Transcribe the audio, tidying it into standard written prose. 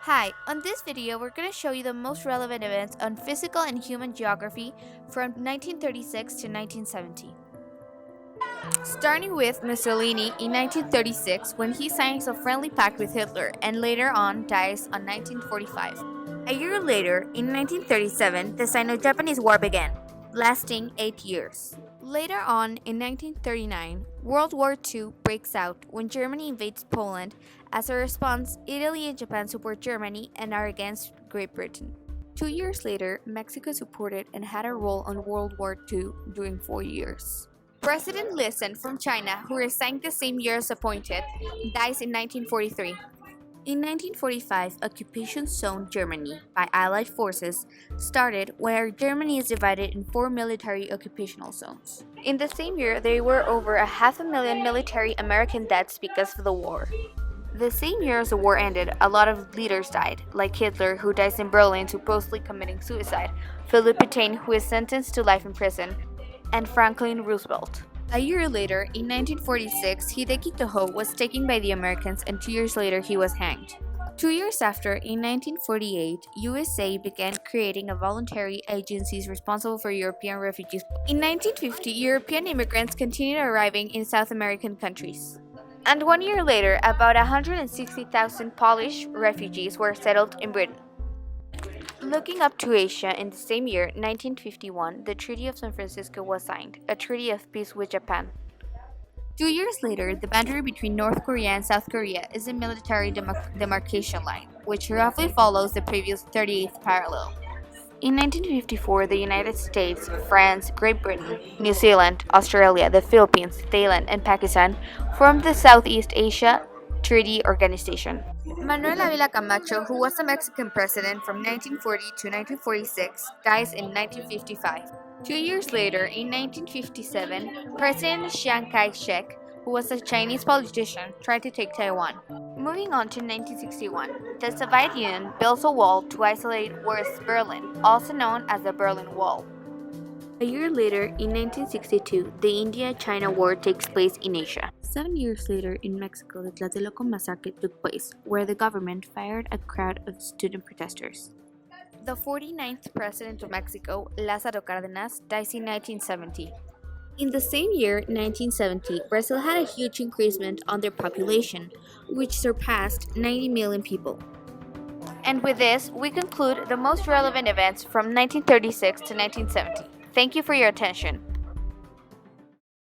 Hi, on this video we're going to show you the most relevant events on physical and human geography from 1936 to 1970. Starting with Mussolini in 1936 when he signs a friendly pact with Hitler and later on dies on 1945. A year later, in 1937, the Sino-Japanese War began, lasting 8 years. Later on, in 1939, World War II breaks out when Germany invades Poland. As a response, Italy and Japan support Germany and are against Great Britain. 2 years later, Mexico supported and had a role in World War II during 4 years. President Li Sen from China, who resigned the same year as appointed, dies in 1943. In 1945, Occupation Zone Germany by Allied forces started, where Germany is divided in 4 military occupational zones. In the same year, there were over 500,000 military American deaths because of the war. The same year as the war ended, a lot of leaders died, like Hitler, who dies in Berlin supposedly committing suicide, Philippe Pétain, who is sentenced to life in prison, and Franklin Roosevelt. A year later, in 1946, Hideki Toho was taken by the Americans and 2 years later he was hanged. 2 years after, in 1948, USA began creating a voluntary agencies responsible for European refugees. In 1950, European immigrants continued arriving in South American countries. And 1 year later, about 160,000 Polish refugees were settled in Britain. Looking up to Asia, in the same year, 1951, the Treaty of San Francisco was signed, a treaty of peace with Japan. 2 years later, the boundary between North Korea and South Korea is a military demarcation line, which roughly follows the previous 38th parallel. In 1954, the United States, France, Great Britain, New Zealand, Australia, the Philippines, Thailand, and Pakistan formed the Southeast Asia Treaty Organization. Manuel Ávila Camacho, who was a Mexican president from 1940 to 1946, dies in 1955. 2 years later, in 1957, President Chiang Kai-shek, who was a Chinese politician, tried to take Taiwan. Moving on to 1961, the Soviet Union builds a wall to isolate West Berlin, also known as the Berlin Wall. A year later, in 1962, the India-China War takes place in Asia. 7 years later, in Mexico, the Tlatelolco massacre took place, where the government fired a crowd of student protesters. The 49th president of Mexico, Lázaro Cárdenas, dies in 1970. In the same year, 1970, Brazil had a huge increasement on their population, which surpassed 90 million people. And with this, we conclude the most relevant events from 1936 to 1970. Thank you for your attention.